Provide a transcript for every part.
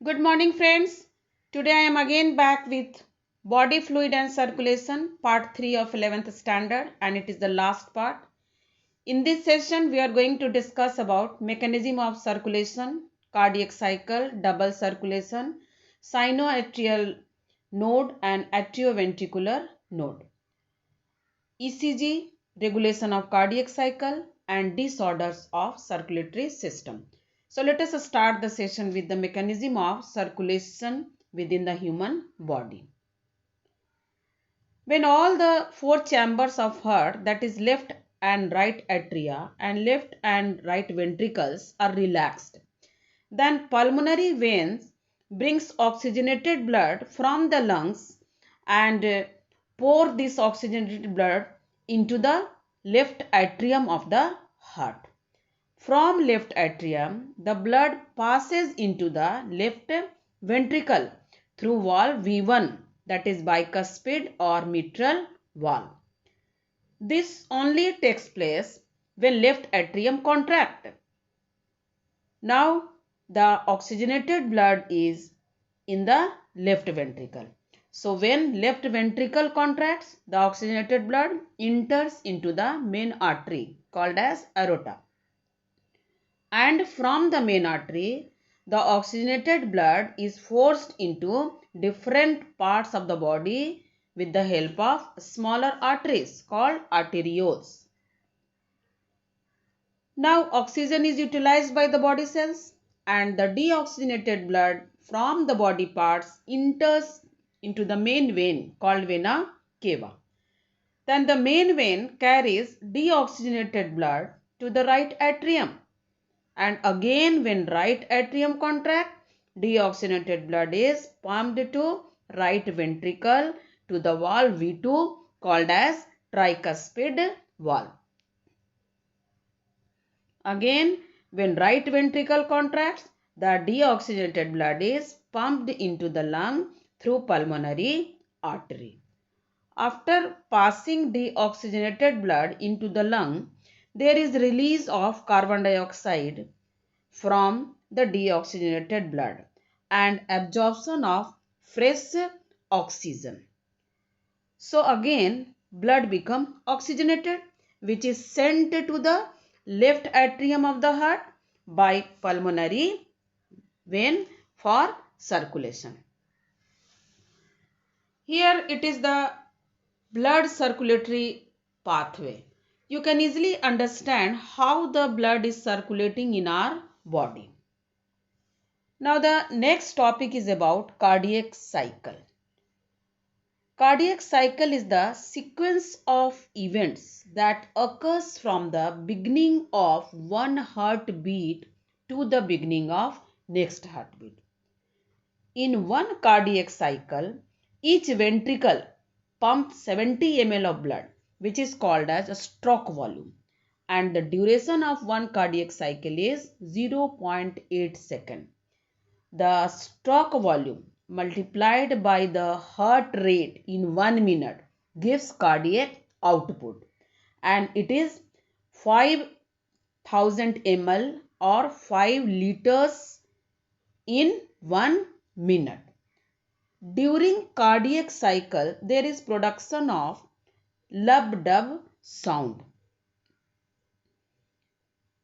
Good morning, friends. Today I am again back with Body Fluid and Circulation, part 3 of 11th standard, and it is the last part. In this session, we are going to discuss about mechanism of circulation, cardiac cycle, double circulation, sinoatrial node and atrioventricular node, ECG, regulation of cardiac cycle, and disorders of circulatory system. So let us start the session with the mechanism of circulation within the human body. When all the four chambers of heart, that is left and right atria and left and right ventricles, are relaxed, then pulmonary veins brings oxygenated blood from the lungs and pour this oxygenated blood into the left atrium of the heart. From left atrium, the blood passes into the left ventricle through valve V1, that is bicuspid or mitral valve. This only takes place when left atrium contracts. Now the oxygenated blood is in the left ventricle. So when left ventricle contracts, the oxygenated blood enters into the main artery called as aorta. And from the main artery, the oxygenated blood is forced into different parts of the body with the help of smaller arteries called arterioles. Now oxygen is utilized by the body cells and the deoxygenated blood from the body parts enters into the main vein called vena cava. Then the main vein carries deoxygenated blood to the right atrium, and again when right atrium contracts, deoxygenated blood is pumped to right ventricle to the valve V2 called as tricuspid valve. Again, when right ventricle contracts, the deoxygenated blood is pumped into the lung through pulmonary artery. After passing deoxygenated blood into the lung, there is release of carbon dioxide from the deoxygenated blood and absorption of fresh oxygen. So again, blood becomes oxygenated, which is sent to the left atrium of the heart by pulmonary vein for circulation. Here it is the blood circulatory pathway. You can easily understand how the blood is circulating in our body. Now the next topic is about cardiac cycle. Cardiac cycle is the sequence of events that occurs from the beginning of one heartbeat to the beginning of next heartbeat. In one cardiac cycle, each ventricle pumps 70 ml of blood, which is called as a stroke volume, and the duration of one cardiac cycle is 0.8 seconds. The stroke volume multiplied by the heart rate in 1 minute gives cardiac output, and it is 5000 ml or 5 liters in 1 minute. During cardiac cycle, there is production of lub-dub sound.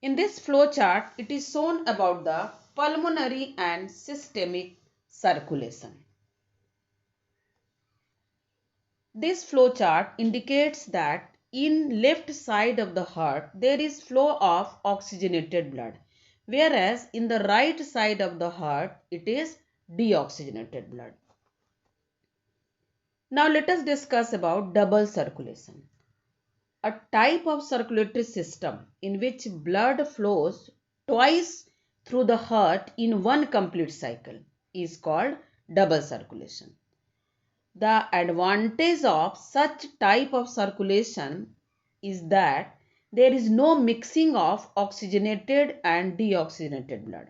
In this flow chart, it is shown about the pulmonary and systemic circulation. This flow chart indicates that in left side of the heart there is flow of oxygenated blood, whereas in the right side of the heart it is deoxygenated blood. Now let us discuss about double circulation, a type of circulatory system in which blood flows twice through the heart in one complete cycle is called double circulation. The advantage of such type of circulation is that there is no mixing of oxygenated and deoxygenated blood.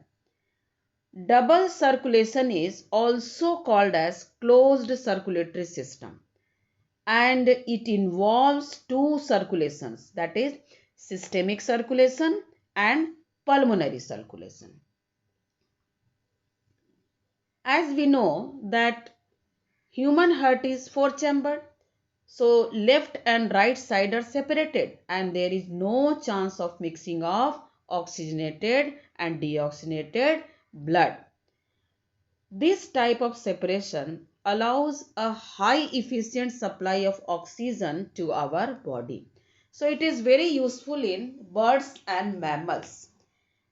Double circulation is also called as closed circulatory system, and it involves two circulations, that is systemic circulation and pulmonary circulation. As we know that human heart is four-chambered, so left and right side are separated and there is no chance of mixing of oxygenated and deoxygenated blood. This type of separation allows a high efficient supply of oxygen to our body. So it is very useful in birds and mammals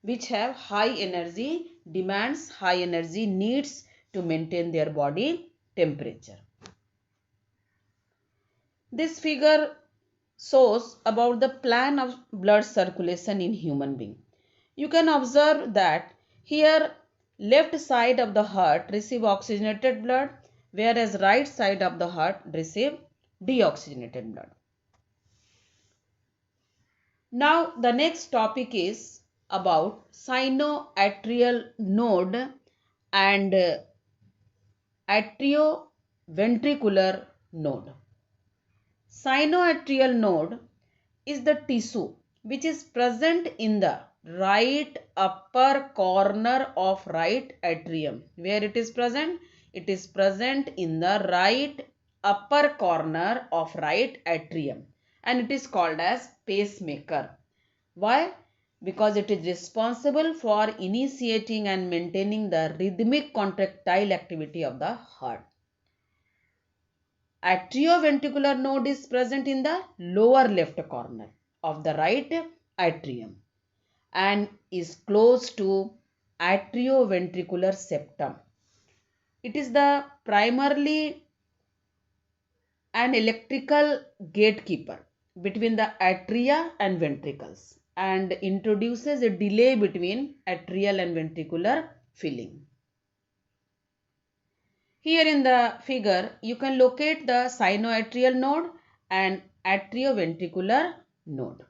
which have high energy demands, high energy needs to maintain their body temperature. This figure shows about the plan of blood circulation in human being. You can observe that here left side of the heart receive oxygenated blood, whereas right side of the heart receive deoxygenated blood. Now the next topic is about sinoatrial node and atrioventricular node. Sinoatrial node is the tissue which is present in the right upper corner of right atrium. Where it is present? It is present in the right upper corner of right atrium and it is called as pacemaker. Why? Because it is responsible for initiating and maintaining the rhythmic contractile activity of the heart. Atrioventricular node is present in the lower left corner of the right atrium and is close to atrioventricular septum. It is the primarily an electrical gatekeeper between the atria and ventricles and introduces a delay between atrial and ventricular filling. Here in the figure, you can locate the sinoatrial node and atrioventricular node.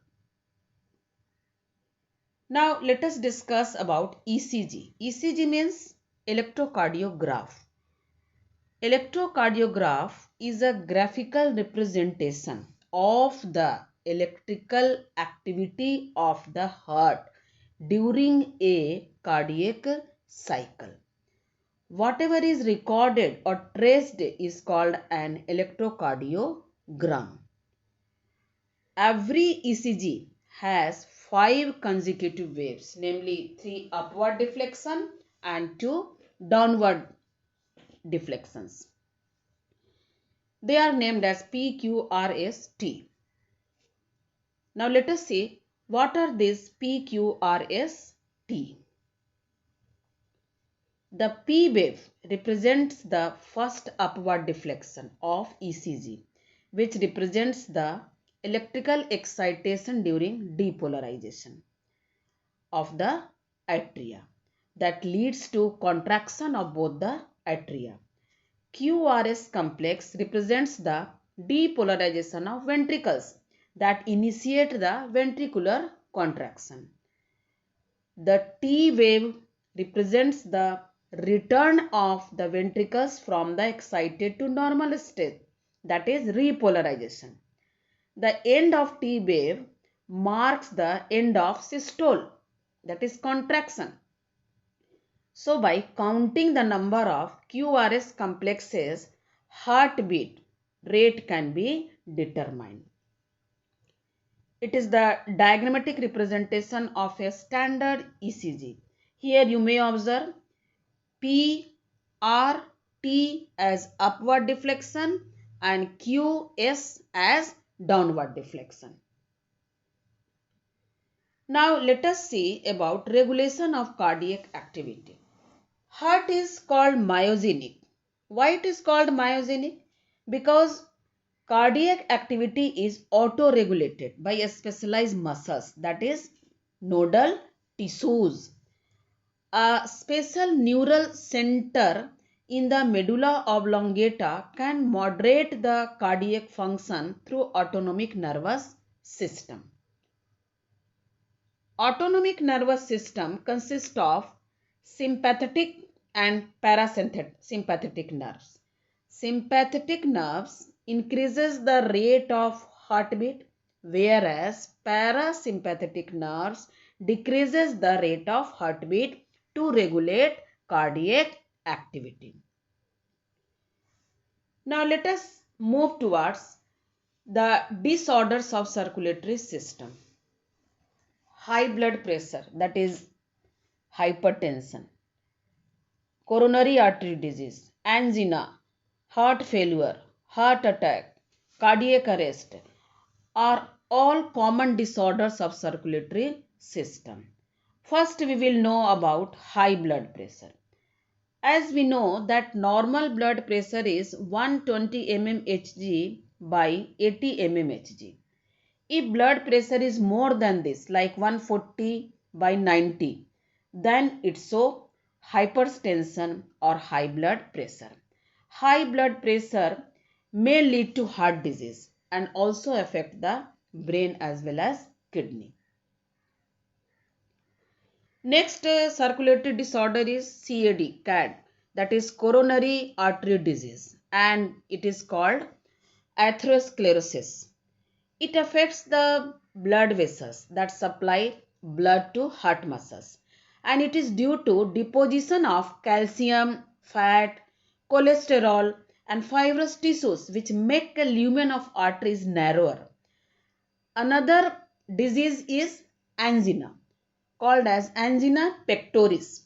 Now let us discuss about ECG. ECG means electrocardiograph. Electrocardiograph is a graphical representation of the electrical activity of the heart during a cardiac cycle. Whatever is recorded or traced is called an electrocardiogram. Every ECG has 5 consecutive waves, namely 3 upward deflection and 2 downward deflections. They are named as PQRST. Now let us see what are these PQRST. The P wave represents the first upward deflection of ECG, which represents the electrical excitation during depolarization of the atria that leads to contraction of both the atria. QRS complex represents the depolarization of ventricles that initiate the ventricular contraction. The T wave represents the return of the ventricles from the excited to normal state, that is repolarization. The end of T wave marks the end of systole, that is contraction. So by counting the number of QRS complexes, heartbeat rate can be determined. It is the diagrammatic representation of a standard ECG. Here you may observe P, R, T as upward deflection and Q, S as downward deflection. Now let us see about regulation of cardiac activity. Heart is called myogenic. Why it is called myogenic? Because cardiac activity is auto-regulated by a specialized muscles, that is nodal tissues. A special neural center in the medulla oblongata can moderate the cardiac function through autonomic nervous system. Autonomic nervous system consists of sympathetic and parasympathetic nerves. Sympathetic nerves increases the rate of heartbeat, whereas parasympathetic nerves decreases the rate of heartbeat to regulate cardiac activity. Now let us move towards the disorders of circulatory system. High blood pressure, that is hypertension, coronary artery disease, angina, heart failure, heart attack, cardiac arrest are all common disorders of circulatory system. First we will know about high blood pressure. As we know that normal blood pressure is 120 mmHg by 80 mmHg. If blood pressure is more than this, like 140 by 90, then it's so hypertension or high blood pressure. High blood pressure may lead to heart disease and also affect the brain as well as kidney. Next circulatory disorder is CAD, that is coronary artery disease, and it is called atherosclerosis. It affects the blood vessels that supply blood to heart muscles, and it is due to deposition of calcium, fat, cholesterol and fibrous tissues which make the lumen of arteries narrower. Another disease is angina, called as angina pectoris.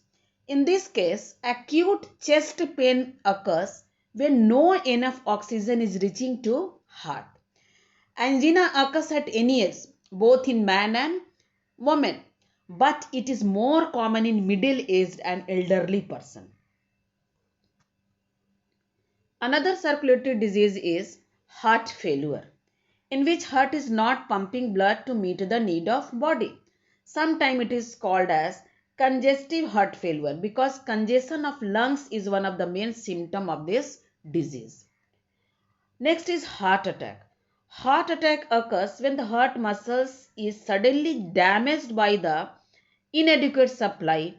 In this case, acute chest pain occurs when no enough oxygen is reaching to heart. Angina occurs at any age, both in man and woman, but it is more common in middle-aged and elderly person. Another circulatory disease is heart failure, in which heart is not pumping blood to meet the need of body. Sometimes it is called as congestive heart failure because congestion of lungs is one of the main symptoms of this disease. Next is heart attack. Heart attack occurs when the heart muscles is suddenly damaged by the inadequate supply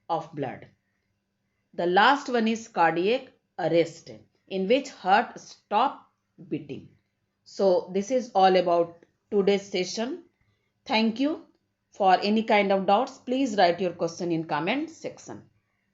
of blood. The last one is cardiac arrest, in which heart stop beating. So this is all about today's session. Thank you. For any kind of doubts, please write your question in comment section.